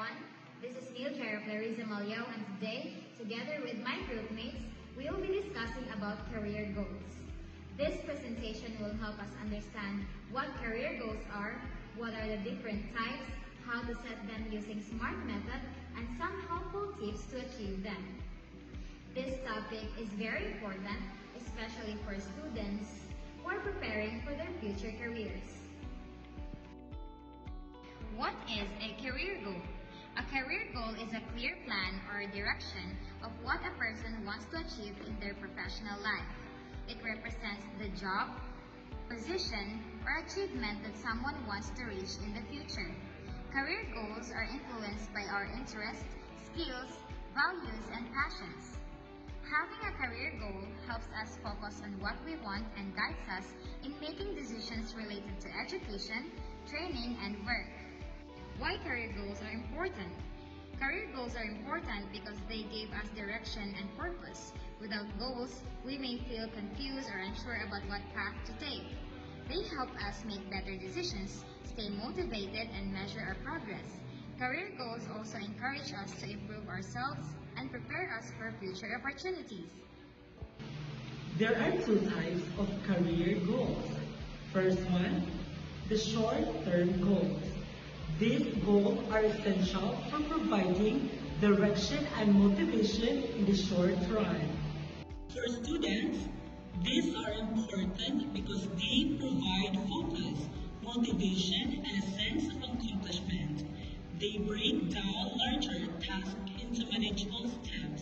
everyone. This is Neil Clarissa Malyo, and today, together with my groupmates, we will be discussing about career goals. This presentation will help us understand what career goals are, what are the different types, how to set them using SMART method, and some helpful tips to achieve them. This topic is very important, especially for students who are preparing for their future careers. What is a career goal? A career goal is a clear plan or direction of what a person wants to achieve in their professional life. It represents the job, position, or achievement that someone wants to reach in the future. Career goals are influenced by our interests, skills, values, and passions. Having a career goal helps us focus on what we want and guides us in making decisions related to education, training, and work. Why career goals are important? Career goals are important because they give us direction and purpose. Without goals, we may feel confused or unsure about what path to take. They help us make better decisions, stay motivated, and measure our progress. Career goals also encourage us to improve ourselves and prepare us for future opportunities. There are two types of career goals. First one, the short-term goals. These goals are essential for providing direction and motivation in the short run. For students, these are important because they provide focus, motivation, and a sense of accomplishment. They break down larger tasks into manageable steps,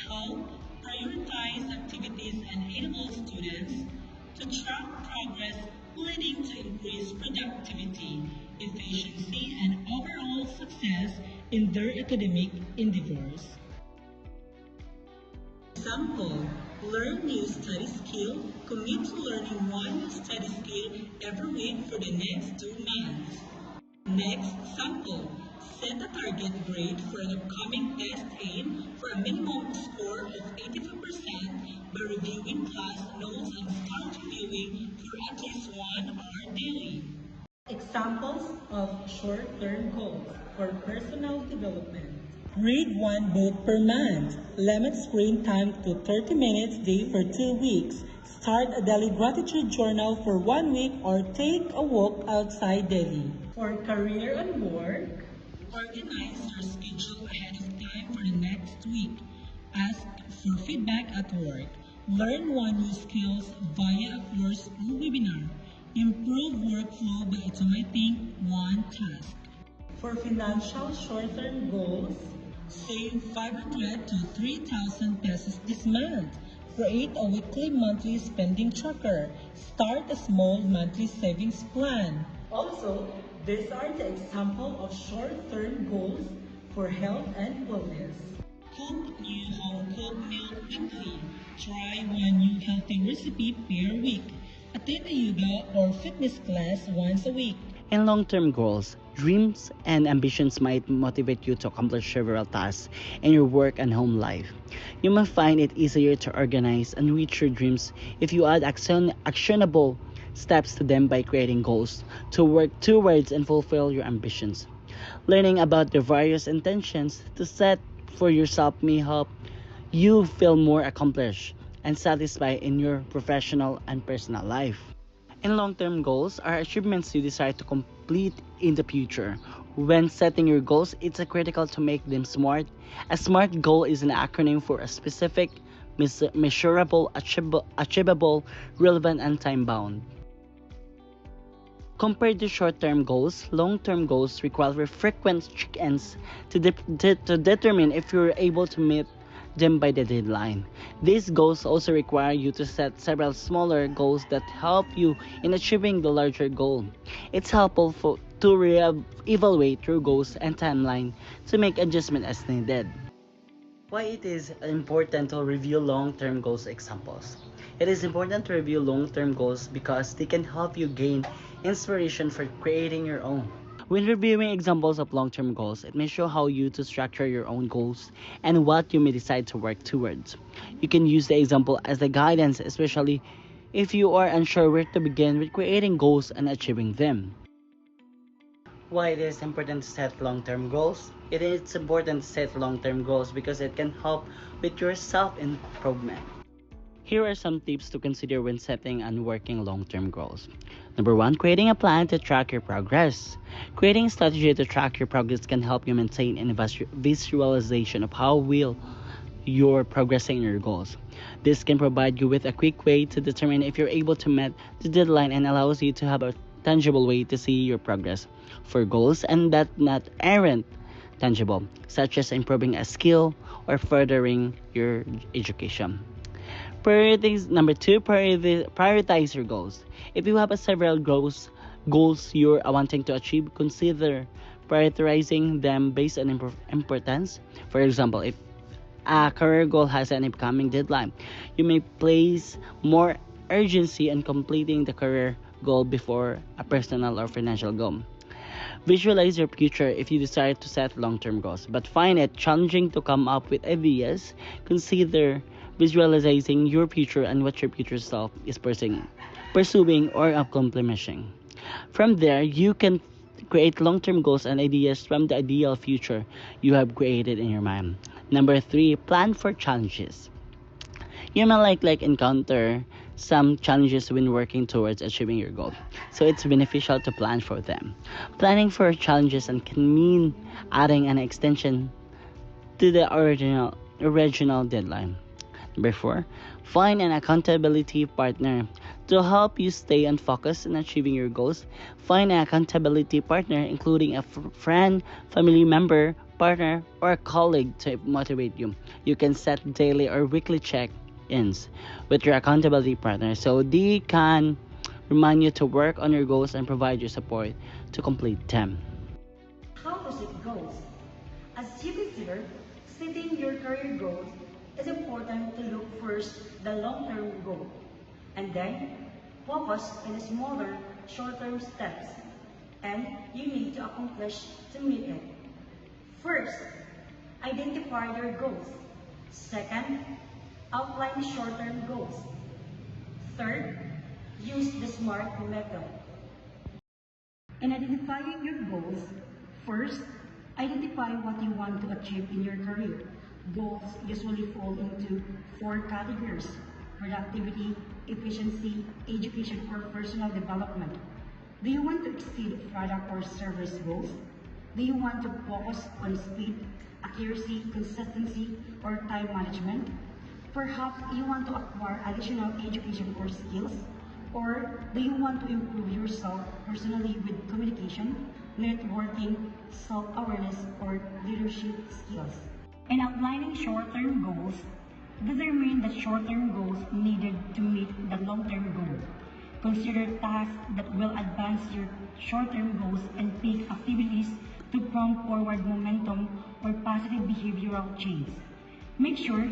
help prioritize activities, and enable students to track progress, leading to increased productivity, efficiency, and overall success in their academic endeavors. Example, learn new study skill, commit to learning one new study skill every week for the next 2 months. Next sample, set a target grade for an upcoming test aim for a minimum score of 85% by reviewing class notes and start reviewing for at least 1 hour daily. Examples of short-term goals for personal development. Read one book per month. Limit screen time to 30 minutes daily for 2 weeks. Start a daily gratitude journal for 1 week or take a walk outside daily. For career and work, organize your schedule ahead of time for the next week. Ask for feedback at work. Learn one new skills via a course or webinar. Improve workflow by automating one task. For financial short-term goals, save 500 to 3,000 pesos this month. Create a weekly monthly spending tracker. Start a small monthly savings plan. Also, these are the example of short-term goals for health and wellness. Cook new home-cooked meal weekly. Try one new healthy recipe per week. Attend a yoga or fitness class once a week. In long-term goals, dreams and ambitions might motivate you to accomplish several tasks in your work and home life. You may find it easier to organize and reach your dreams if you add actionable steps to them by creating goals to work towards and fulfill your ambitions. Learning about the various intentions to set for yourself may help you feel more accomplished and satisfied in your professional and personal life. And long-term goals are achievements you decide to complete in the future. When setting your goals, it's critical to make them SMART. A SMART goal is an acronym for a specific, measurable, achievable, relevant, and time-bound. Compared to short-term goals, long-term goals require frequent check-ins to determine if you're able to meet them by the deadline. These goals also require you to set several smaller goals that help you in achieving the larger goal. It's helpful to evaluate your goals and timeline to make adjustment as needed. Why it is important to review long-term goals examples? It is important to review long-term goals because they can help you gain inspiration for creating your own. When reviewing examples of long-term goals, it may show how you to structure your own goals and what you may decide to work towards. You can use the example as the guidance, especially if you are unsure where to begin with creating goals and achieving them. Why it is important to set long-term goals? It is important to set long-term goals because it can help with your self-improvement. Here are some tips to consider when setting and working long-term goals. Number one, creating a plan to track your progress. Creating a strategy to track your progress can help you maintain a visualization of how well you're progressing in your goals. This can provide you with a quick way to determine if you're able to meet the deadline and allows you to have a tangible way to see your progress for goals and that not aren't tangible, such as improving a skill or furthering your education. Priorities number two, prioritize your goals. If you have several goals you're wanting to achieve, consider prioritizing them based on importance. For example, if a career goal has an upcoming deadline, you may place more urgency on completing the career goal before a personal or financial goal. Visualize your future if you desire to set long-term goals, but find it challenging to come up with ideas. Consider visualizing your future and what your future self is pursuing or accomplishing. From there, you can create long-term goals and ideas from the ideal future you have created in your mind. Number three, plan for challenges. You may like encounter some challenges when working towards achieving your goal, so it's beneficial to plan for them. Planning for challenges and can mean adding an extension to the original deadline. Number four, find an accountability partner to help you stay on focus in achieving your goals. Find an accountability partner, including a friend, family member, partner, or a colleague to motivate you. You can set daily or weekly check-ins with your accountability partner so they can remind you to work on your goals and provide you support to complete them. How to set goals? As you consider setting your career goals, it's important to look first the long-term goal and then focus on the smaller short-term steps and you need to accomplish to meet it. First, identify your goals. Second, outline short-term goals. Third, use the SMART method. In identifying your goals, first, identify what you want to achieve in your career. Goals usually fall into four categories: productivity, efficiency, education, or personal development. Do you want to exceed product or service goals? Do you want to focus on speed, accuracy, consistency, or time management? Perhaps you want to acquire additional education or skills? Or do you want to improve yourself personally with communication, networking, self-awareness, or leadership skills? In outlining short-term goals, determine the short-term goals needed to meet the long-term goal. Consider tasks that will advance your short-term goals and pick activities to prompt forward momentum or positive behavioral change. Make sure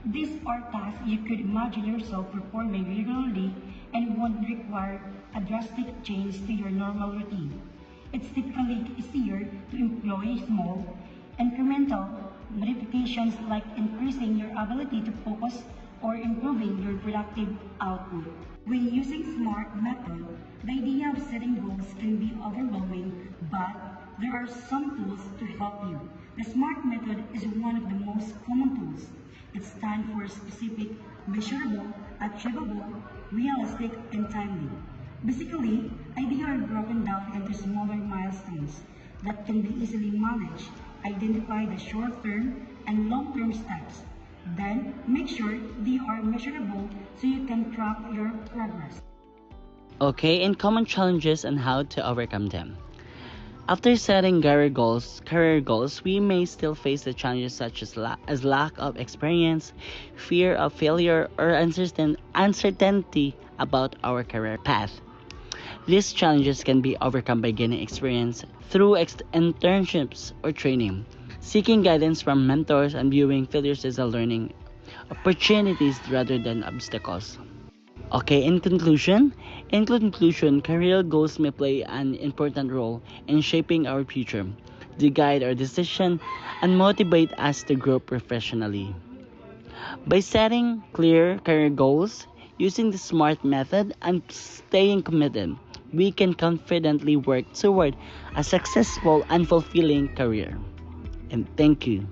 these are tasks you could imagine yourself performing regularly and won't require a drastic change to your normal routine. It's typically easier to employ small, incremental modifications like increasing your ability to focus or improving your productive output. When using SMART method, the idea of setting goals can be overwhelming, but there are some tools to help you. The SMART method is one of the most common tools. It stands for specific, measurable, achievable, realistic, and timely. Basically, ideas are broken down into smaller milestones that can be easily managed. Identify the short-term and long-term steps. Then, make sure they are measurable so you can track your progress. Okay, and common challenges and how to overcome them. After setting career goals, we may still face the challenges such as lack of experience, fear of failure, or uncertainty about our career path. These challenges can be overcome by gaining experience through internships or training, seeking guidance from mentors, and viewing failures as a learning opportunities rather than obstacles. Okay, in conclusion, career goals may play an important role in shaping our future. They guide our decision and motivate us to grow professionally. By setting clear career goals, using the SMART method, and staying committed, we can confidently work toward a successful and fulfilling career. And thank you.